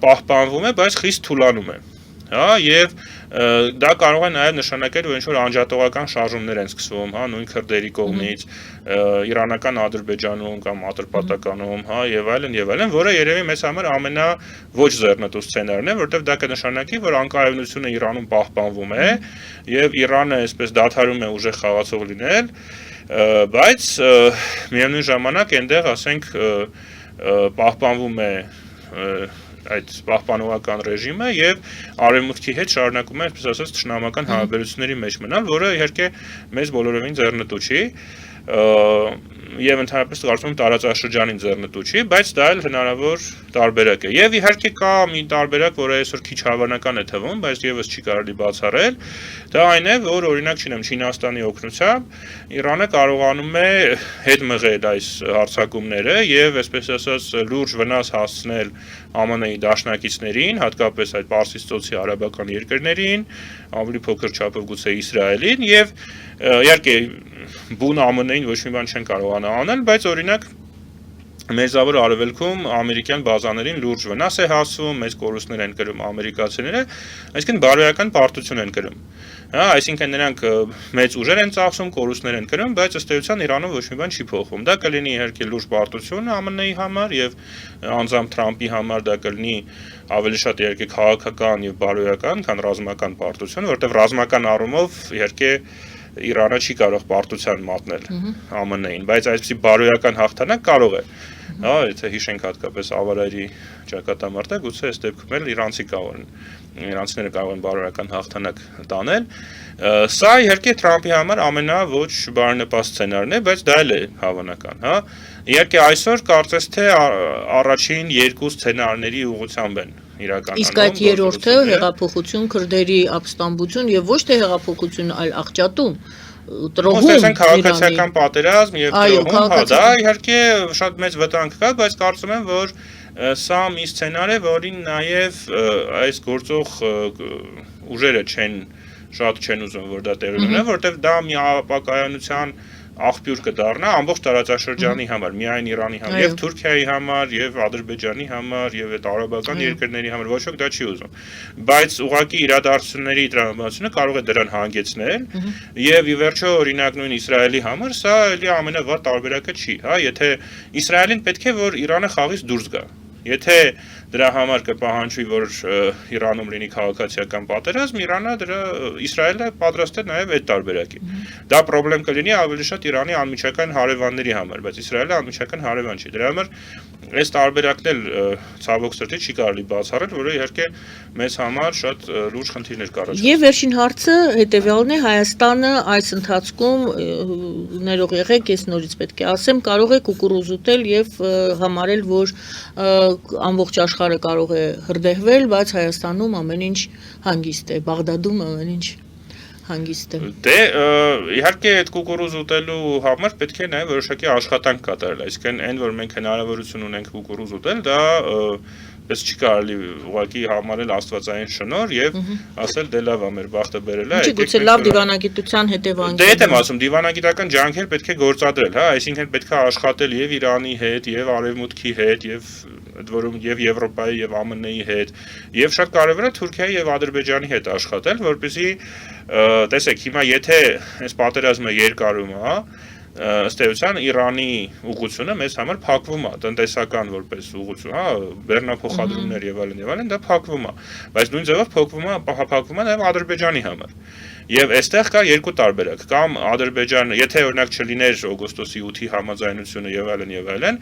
պահպանվում է, բայց խիստ թուլանում է։ Հա, եւ դա կարող է նաեւ նշանակել, որ ինչ-որ անջատողական շարժումներ են սկսվում, հա, նույն քրդերի կողմից, իրանական Ադրբեջանում կամ Ատրպատականում, հա, եւ այլն, որը երևի մեզ համար ամենա ոչ ձեռնտու սցենարն է, որտեղ դա կնշանակի, որ անկայունությունը Իրանում պահպանվում է եւ Իրանը այսպես դադարում է ուժեղ խաղացող լինել, բայց միևնույն ժամանակ այնտեղ, ասենք, պահպանվում է այդ պահպանողական ռեժիմը եւ արևմուտքի հետ շարունակում է, այսպես ասած, թշնամական հարաբերությունների մեջ մնալ, որը իհարկե մեզ բոլորովին ձեռնտու չի։ եւ ընդհանրապես կարծում եմ տարածաշրջանին ձեռնտու չի, բայց դա էլ հնարավոր տարբերակ է։ Եվ իհարկե կա մի տարբերակ, որը այսօր քիչ հավանական է թվում, բայց եւս չի կարելի բացառել, դա այն է, որ օրինակ չունեմ Չինաստանի օգնությամբ Իրանը կարողանում է հետ մղել այս հարձակումները եւ այսպես ասած լուրջ վնաս հասցնել ԱՄՆ-ի դաշնակիցներին, հատկապես այդ Պարսից ծոցի արաբական երկրներին, ավելի փոքր չափով գուցե Իսրայելին եւ իհարկե բուն ԱՄՆ-ին ոչ մի բան չեն կարողանա անել, բայց օրինակ Մերձավոր Արևելքում ամերիկյան բազաներին լուրջ վնաս է հասցվում, մեծ կորուստներ են կրում ամերիկացիները, այսինքն բարոյական պարտություն են կրում։ Այսինքն նրանք մեծ ուժեր են ծախսում, կորուստներ են կրում, բայց ըստ էության Իրանում ոչ մի բան չի փոխվում։ Դա կլինի իհարկե լուրջ պարտություն ԱՄՆ-ի համար եւ անձամբ Թրամփի համար դա կլինի ավելի շատ իհարկե քաղաքական եւ բարոյական, քան ռազմական պարտություն, որտեղ ռազմական առումով իհարկե Իրանը չի կարող պարտության մատնել ԱՄՆ-ին, բայց այսպիսի բարոյական հաղթանակ կարող է։ Եթե հիշենք հատկապես ավարայրի ճակատամարտը, գուցե այս դեպքում էլ իրանցիները կարող են բարոյական հաղթանակ տանել։ Սա իհարկե Թրամփի համար ամենաոչ բարենպաստ սցենարն է, բայց դա էլ է հավանական, հա։ Իհարկե այսօր կարծես թե առաջին երկու սցենարների ուղղությամբ են իրականում։ Իսկ այդ երրորդը հեղափոխություն, քրդերի ապստամբություն եւ ոչ թե հեղափոխություն, այլ աղճատում, տրոհում, քաղաքացիական պատերազմ եւ տրոհում, դա իհարկե շատ մեծ վտանգ կա, բայց կարծում եմ, որ սա մի սցենար է, որին նաեւ այս գործող ուժերը շատ չեն ուզում, որ դա տեղի ունենա, որտեղ դա մի ապակայանության աղբյուր կդառնա ամբողջ տարածաշրջանի համար, միայն Իրանի համար, եւ Թուրքիայի համար, եւ Ադրբեջանի համար, եւ այդ արաբական երկրների համար, ոչ ոք դա չի ուզում։ Բայց ուղղակի իրադարձությունների տրամաբանությունը կարող է դրան հանգեցնել, եւ ի վերջո օրինակ նույն Իսրայելի համար սա էլի ամենավատ տարբերակը չի, հա, եթե Իսրայելին պետք է որ Իրանը խաղից դուրս գա։ Եթե դրա համար կպահանջվի, որ Իրանում լինի քաղաքացիական պատերազմ, Իսրայելը պատրաստ է նաև այդ տարբերակի։ Դա խնդրեմ կլինի ավելի շատ Իրանի անմիջական հարևանների համար, բայց Իսրայելը անմիջական հարևան չի։ Դրա համար այս տարբերակն էլ ցավոք սրտի չի կարելի բացառել, որը իհարկե մեզ համար շատ լուրջ խնդիրներ կառաջացնում։ Եվ վերջին հարցը հետևյալն է, Հայաստանը այս ընթացքում ներող եղեք, ես նորից պետք է ասեմ, կարող է կուկուռուզ ուտել եւ համարել, որ ամբողջ աշխարհը կարող է հրդեհվել, բայց Հայաստանում ամեն ինչ հանգիստ է, Բաղդադում ամեն ինչ հանգիստ է։ Դե իհարկե այդ կուկուռուզ ուտելու համար պետք է նաև որոշակի աշխատանք կատարել, այսինքն այն որ մենք հնարավորություն ունենք կուկուռուզ ուտել, դա պես չի կարելի ուղղակի համարել աստվածային շնորհ եւ ասել դե լավ է մեր բախտը բերել է։ Չէ, գուցե լավ դիվանագիտության հետևանքով։ Դե եմ ասում, դիվանագիտական ջանքեր պետք է գործադրել, հա, այսինքն պետք է աշխատել եւ Իրանի հետ, եւ Արևմուտքի հետ, եւ ընդ որում եւ Եվրոպայի եւ ԱՄՆ-ի հետ, եւ շատ կարեւոր է Թուրքիայի եւ Ադրբեջանի հետ աշխատել, որպեսզի տեսեք, հիմա եթե այս պատերազմը երկարում է, ըստ էության Իրանի ուղղությունը մեզ համար փակվում է, տնտեսական որպես ուղղություն, հա, բեռնափոխադրումներ եւ այլն, դա փակվում է, բայց նույն ձևով փակվում է նաեւ Ադրբեջանի համար։ Եվ այստեղ կա երկու տարբերակ, կամ Ադրբեջանը, եթե օրինակ չլիներ օգոստոսի 8-ի համաձայնությունը եւ այլն,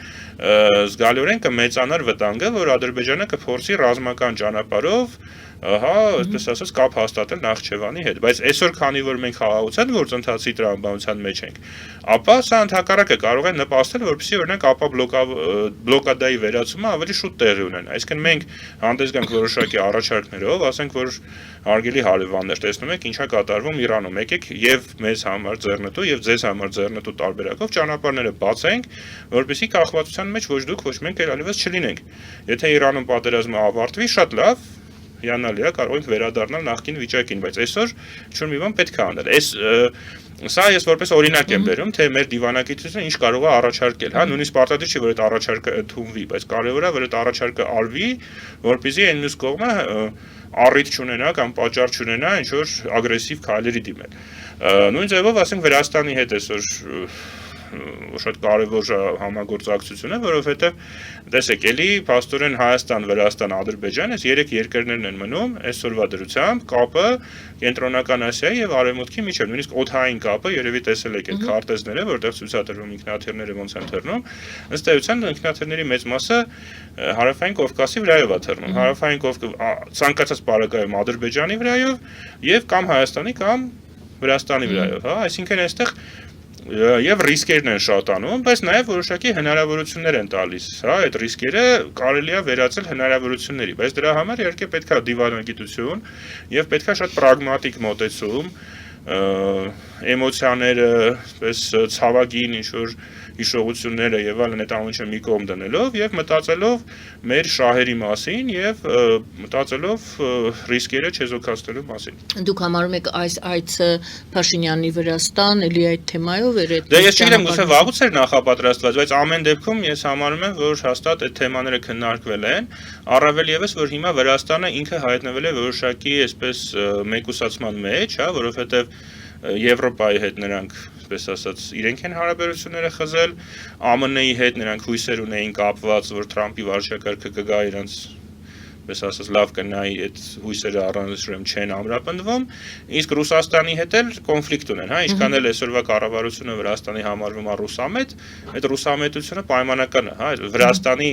զգալիորեն կմեծանար վտանգը, որ Ադրբեջանը կփորձի ռազմական ճանապարհով հա, այսպես ասած, կապ հաստատել Նախճեվանի հետ, բայց այսօր քանի որ մենք խաղաղության գործընթացի տրամաբանության մեջ ենք, ապա սա ընդհակառակը կարող է նպաստել, որպեսզի օրինակ ապա բլոկադայի վերացումը ավելի շուտ տեղի ունենա։ Այսինքն մենք հանդես գանք որոշակի առաջարկներով, ասենք որ հարգելի հարևաններ, տեսնում եք ինչա կատարվում Իրանում, եկեք եւ մեզ համար ձեռնտու եւ ձեզ համար ձեռնտու տարբերակով ճանապարհները բացենք, որպեսզի կախվածության մեջ ոչ դուք, ոչ մենք այլևս չլինենք։ Եթե Իրանում պատերազմը ավարտվի, շատ լավ, հիանալի է, կարող ենք վերադառնալ նախկին վիճակին, բայց այսօր ինչ-որ մի բան պետք է անել։ Սա ես որպես օրինակ եմ բերում, թե մեր դիվանագիտությունը ինչ կարող է առաջարկել, հա, նույնիսկ պարտադիր չի, որ այդ առաջարկը ընդունվի, բայց կարևոր է, որ այդ առաջարկը արվի, որպեսզի այն մյուս կողմը առիթ չունենա կամ պատճառ չունենա ինչ-որ ագրեսիվ քայլերի դիմել։ Նույն ձևով, ասենք, Վրաստանի հետ այսօր շատ կարևոր համագործակցություն է, որովհետև տեսեք, էլի փաստորեն Հայաստան, Վրաստան, Ադրբեջան, այս երեք երկրներն են մնում այսօրվա դրությամբ կապը Կենտրոնական Ասիայի եւ Արևմուտքի միջեւ, նույնիսկ օդային կապը, երևի տեսել եք այդ քարտեզները, որտեղ ցույցադրվում ինքնաթիռները ոնց են թռնում, ըստ էության ինքնաթիռների մեծ մասը Հարավային Կովկասի վրայով է թռնում, Հարավային ցանկացած պարագայում Ադրբեջանի վրայով եւ կամ Հայաստանի կամ Վրաստանի վրայով, հա, այսինքն այստեղ եւ ռիսկերն են շատանում, բայց նաեւ որոշակի հնարավորություններ են տալիս, հա, այդ ռիսկերը կարելի է վերածել հնարավորությունների, բայց դրա համար իհարկե պետք է դիվանագիտություն եւ պետք է շատ պրագմատիկ մոտեցում, էմոցիաները, այսպես ցավագին ինչ-որ հիշողությունները եւ այլն այդ ամենը մի կողմ դնելով եւ մտածելով մեր շահերի մասին եւ մտածելով ռիսկերը չեզոքացնելու մասին։ Դուք համարում եք այս այցը Փաշինյանի Վրաստան, էլի այդ թեմայով էր այդ։ Դե ես չգիտեմ, գուցե վաղուց էր նախապատրաստված, բայց ամեն դեպքում ես համարում եմ, որ հաստատ այդ թեմաները քննարկվել են, առավել եւս որ հիմա Վրաստանը ինքը հայտնվել է որոշակի այսպես մեկուսացման մեջ, հա, որովհետեւ Եվրոպայի հետ նրանք, այսպես ասած, իրենք են հարաբերությունները խզել, ԱՄՆ-ի հետ նրանք հույսեր ունեին կապված, որ Թրամփի վարչակարգը կգա իրենց, այսպես ասած, լավ կնայի, այդ հույսերը առանձնացրեմ չեն ամրապնդվում, իսկ Ռուսաստանի հետ էլ կոնֆլիկտ ունեն, հա, ինչքան էլ այսօրվա կառավարությունը Վրաստանի համարվում է ռուսամետ, այդ ռուսամետությունը պայմանական է, հա, Վրաստանի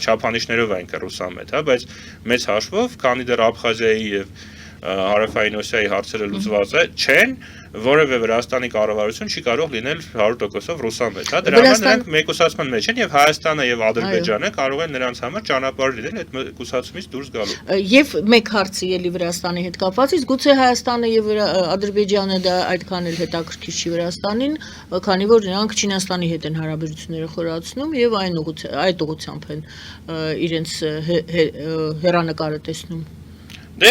չափանիշներով այն ռուսամետ, հա, բայց մեծ հաշվով, քանի դեռ Աբխազիայի եւ Հարավային Օսիայի հարցերը լուծված չեն, որևէ Վրաստանի կառավարություն չի կարող լինել 100%-ով ռուսամետ, հա, դրա համար նրանք մեկուսացման մեջ են եւ Հայաստանը եւ Ադրբեջանը կարող են նրանց համար ճանապարհ լինել այդ մեկուսացումից դուրս գալու։ Եվ մեկ հարցի էլի Վրաստանի հետ կապված, իսկ գուցե Հայաստանը եւ Ադրբեջանը դա այդքան էլ հետաքրքիր չի Վրաստանին, քանի որ նրանք Չինաստանի հետ են հարաբերությունները խորացնում եւ այդ ուղղությամբ են իրենց հերանեկարը տեսնում։ Դե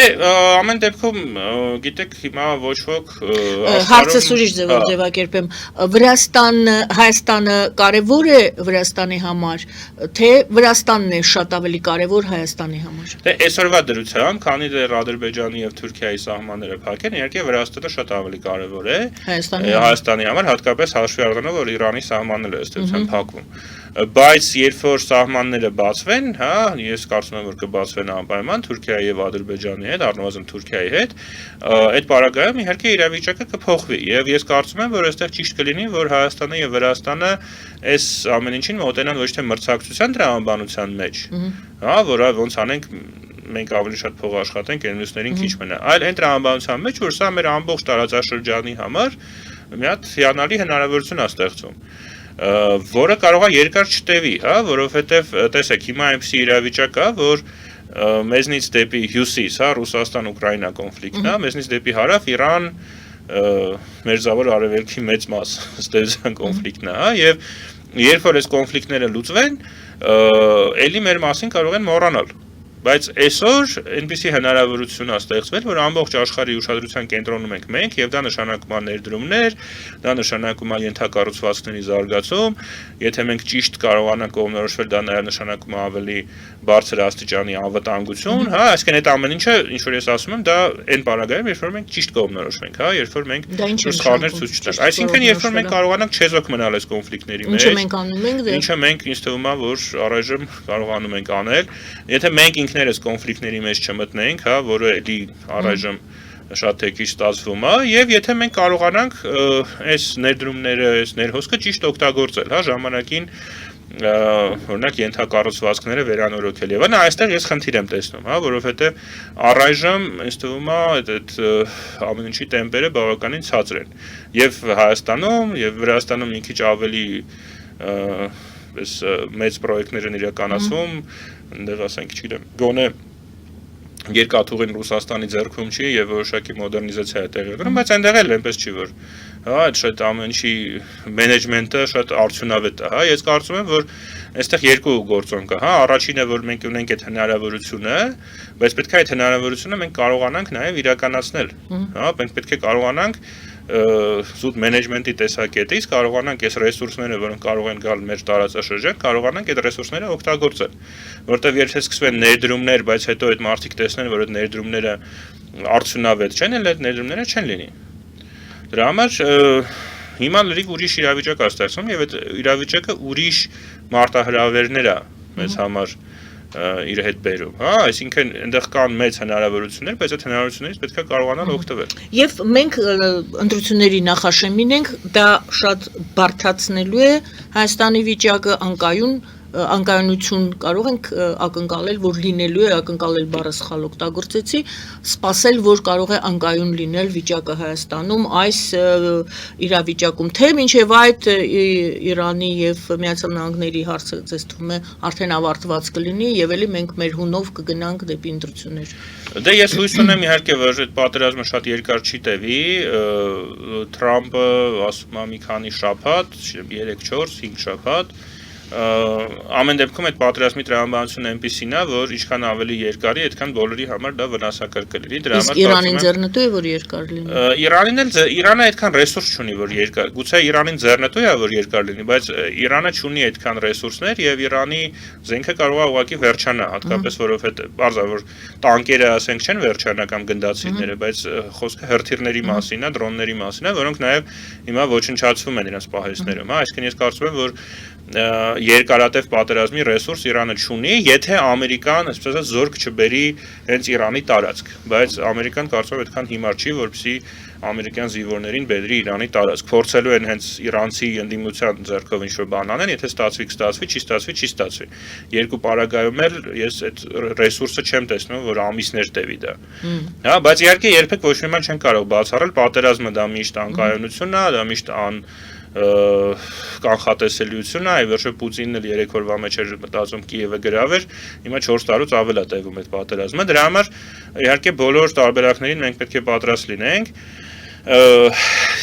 ամեն դեպքում գիտեք հիմա ոչ ոք հարցը ուրիշ ձևով ձևակերպեմ Հայաստանը կարևոր է Վրաստանի համար թե Վրաստանն է շատ ավելի կարևոր Հայաստանի համար Դե այսօրվա դրությամբ քանի դեռ Ադրբեջանի եւ Թուրքիայի սահմանները փակ են իհարկե Վրաստանը շատ ավելի կարևոր է Հայաստանի համար հատկապես հաշվի առնելով որ Իրանի սահմանները ըստ էության փակվում բայց երբ որ սահմանները բացվեն, հա, ես կարծում եմ որ կբացվեն անպայման Թուրքիայի եւ Ադրբեջանի հետ, առնվազն Թուրքիայի հետ, այդ պարագայում իհարկե իրավիճակը կփոխվի եւ ես կարծում եմ որ այստեղ ճիշտ կլինի որ Հայաստանը եւ Վրաստանը այս ամեն ինչին մոտենան ոչ թե մրցակցության տրամաբանության մեջ, հա, որը ոնց անենք մենք ավելի շատ փող աշխատենք, մյուսներին քիչ մնա, այլ այն տրամաբանության մեջ, որ սա մեր ամբողջ տարածաշրջանի համար մի հատ հիանալի հնարավորություն է ստեղծում որը կարող է երկար չտևի, հա, որովհետև տեսեք, հիմա այնպիսի իրավիճակ է, որ մեզնից դեպի հյուսիս, հա, Ռուսաստան-Ուկրաինա կոնֆլիկտն է, մեզնից դեպի հարավ Իրան մերձավոր արևելքի մեծ մաս ստեղծան կոնֆլիկտն է, հա, եւ երբ որ այս կոնֆլիկտները լուծվեն, էլի մեր մասին կարող են մոռանալ Բայց այսօր այնպիսի հնարավորություն է ստեղծվել, որ ամբողջ աշխարհի ուշադրության կենտրոնում ենք մենք, եւ դա նշանակում է ներդրումներ, դա նշանակում է ենթակառուցվածքների զարգացում, եթե մենք ճիշտ կարողանանք կողմնորոշվել, դա նաև նշանակում է ավելի բարձր աստիճանի անվտանգություն, հա, այսինքն այդ ամեն ինչը, ինչ որ ես ասում եմ, դա այն պարագայում, երբ որ մենք ճիշտ կողմնորոշվենք, հա, երբ որ մենք սխալներ ցույց չտանք։ Այսինքն, երբ որ մենք կարողանանք չեզոք մնալ այս կոնֆլիկտների մեջ, ինչը մենք անում ենք, ինչը մենք ինձ թվում է, որ առայժմ կարողանում ենք անել, եթե մենք ինքներս կոնֆլիկտների մեջ չմտնենք, հա, որը էլի առայժմ շատ թեքիչ ստացվում է, եւ եթե մենք կարողանանք այս ներդրումները, այս ներհոսքը ճիշտ օգտագործել, հա, ժամանակին օրինակ ենթակառուցվածքները վերանորոգել եւ այստեղ ես խնդիր եմ տեսնում, հա, որովհետեւ առայժմ ինձ թվում է այդ ամեն ինչի տեմպերը բավականին ցածր են եւ Հայաստանում եւ Վրաստանում մի քիչ ավելի այս մեծ պրոյեկտներ են իրականացվում, այնտեղ ասենք, չգիտեմ, գոնե երկաթուղին Ռուսաստանի ձեռքում չի եւ որոշակի մոդեռնիզացիա է տեղի ունենում, բայց այնտեղ էլ այնպես չի որ հա այդ շատ ամեն ինչի մենեջմենտը շատ արդյունավետ է, հա, ես կարծում եմ որ այստեղ երկու գործոն կա, հա, առաջինը որ մենք ունենք այդ հնարավորությունը, բայց պետք է այդ հնարավորությունը մենք կարողանանք նաեւ իրականացնել, հա, մենք պետք է կարողանանք զուտ մենեջմենտի տեսակետից կարողանանք այս ռեսուրսները, որոնք կարող են գալ մեր տարածաշրջան, կարողանանք այդ ռեսուրսները օգտագործել, որտեղ եթե սկսվեն ներդրումներ, բայց հետո այդ մարդիկ տեսնեն, որ այդ ներդրումները արդյունավետ չեն, էլ այդ ներդրումները չեն լինի։ Դրա համար հիմա լրիվ ուրիշ իրավիճակ է ստեղծվում եւ այդ իրավիճակը ուրիշ մարտահրավերներ է մեզ համար իր հետ բերում, հա, այսինքն այնտեղ կան մեծ հնարավորություններ, բայց այդ հնարավորություններից պետք է կարողանալ օգտվել։ Եվ մենք ընտրությունների նախաշեմին ենք, դա շատ բարդացնելու է Հայաստանի վիճակը, անկայուն անկայունություն կարող ենք ակնկալել, որ լինելու է, ակնկալել բառը սխալ օգտագործեցի, սպասել, որ կարող է անկայուն լինել վիճակը Հայաստանում այս իրավիճակում, թե մինչև այդ Իրանի եւ Միացյալ Նահանգների հարցը ձեզ թվում է արդեն ավարտված կլինի եւ էլի մենք մեր հունով կգնանք դեպի ընտրություններ։ Դե ես հույս ունեմ իհարկե, որ այդ պատերազմը շատ երկար չի տևի, Թրամփը ասում է մի քանի շաբաթ, 3-4-5 շաբաթ, ամեն դեպքում այդ պատերազմի տրամաբանությունը այնպիսին է, որ ինչքան ավելի երկարի, այդքան բոլորի համար դա վնասակար կլինի։ Իսկ Իրանին ձեռնտու է, որ երկար լինի։ Իրանը այդքան ռեսուրս չունի, որ երկար։ Գուցե Իրանին ձեռնտու է, որ երկար լինի, բայց Իրանը չունի այդքան ռեսուրսներ եւ Իրանի զենքը կարող է ուղղակի վերջանա, հատկապես որովհետեւ բարձր որ տանկերը ասենք չեն վերջանա կամ գնդացիրները, բայց խոսքը հրթիռների մասին է, դրոնների մասին է, որոնք նաեւ հիմա ոչնչացվում են իրենց պահեստներում, հա, այսինքն ես կարծում եմ, որ երկարատև պատերազմի ռեսուրս Իրանը չունի, եթե Ամերիկան, այսպես ասած, զորք չբերի հենց Իրանի տարածք, բայց Ամերիկան կարծում եմ այդքան հիմար չի, որպեսզի ամերիկյան զինվորներին բերի Իրանի տարածք։ Փորձելու են հենց իրանցի ընդդիմության ձեռքով ինչ-որ բան անեն, եթե ստացվի, չի ստացվի։ Երկու պարագայում էլ ես այդ ռեսուրսը չեմ տեսնում, որ ամիսներ տևի դա։ Հա, բայց իհարկե երբեք ոչ մի բան չեն կարող բացառել, պատերազմը դա միշտ անկայունություն է, դա միշտ կանխատեսելիություն է, վերջը Պուտինն էլ 3 օրվա մեջ էր մտածում Կիևը գրավեր, հիմա 4 տարուց ավել է տևում այդ պատերազմը, դրա համար իհարկե բոլոր տարբերակներին մենք պետք է պատրաստ լինենք։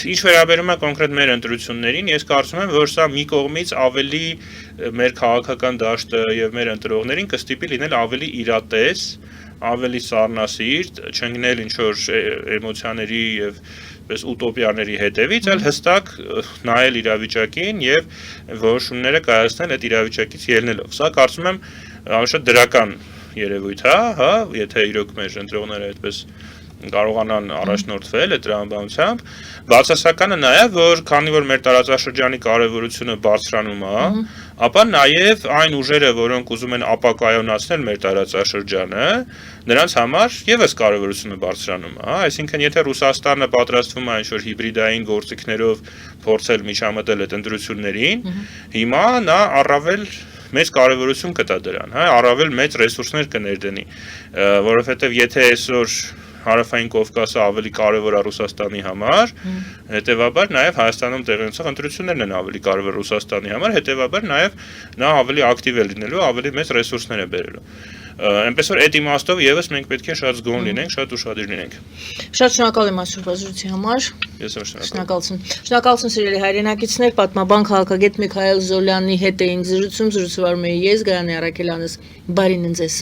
Ինչ վերաբերում է կոնկրետ մեր ընտրություններին, ես կարծում եմ, որ սա մի կողմից ավելի մեր քաղաքական դաշտը եւ մեր ընտրողներին կստիպի լինել ավելի իրատես, ավելի սառնասիրտ, չընկնել ինչ-որ էմոցիաների եւ պես ուտոպիաների հետևից, այլ հստակ նայել իրավիճակին եւ որոշումները կայացնել այդ իրավիճակից ելնելով։ Սա կարծում եմ շատ դրական երևույթ է, հա, եթե իրոք մեր ընտրողները այդպես կարողանան առաջնորդվել այդ տրամաբանությամբ, բացասականը նաեւ, որ քանի որ մեր տարածաշրջանի կարևորությունը բարձրանում է, ապա նաեւ այն ուժերը, որոնք ուզում են ապակայունացնել մեր տարածաշրջանը, նրանց համար եւս կարևորությունը բարձրանում է, հա, այսինքն եթե Ռուսաստանը պատրաստվում է ինչ-որ հիբրիդային գործիքներով փորձել միջամտել այդ ընտրություններին, հիմա նա առավել մեծ կարևորություն կտա դրան, հա, առավել մեծ ռեսուրսներ կներդնի, որովհետեւ եթե այսօր Հարավային Կովկասը ավելի կարևոր է Ռուսաստանի համար, հետևաբար նաև Հայաստանում տեղի ունեցող ընտրություններն են ավելի կարևոր Ռուսաստանի համար, հետևաբար նաև նա ավելի ակտիվ է լինելու, ավելի մեծ ռեսուրսներ է բերելու։ Այնպես որ այդ իմաստով եւս մենք պետք է շատ զգոն լինենք, շատ ուշադիր լինենք։ Շատ շնորհակալ եմ այս բաժնության համար։ Ես եմ շնորհակալություն։ Շնորհակալություն սիրելի հայրենակիցներ, պատմաբան քաղաքագետ Միքայել Զոլյանի հետ էինք զրուցում, զրուցվարում էի ես, Գայանե Առաքելյանս, բարին ձեզ։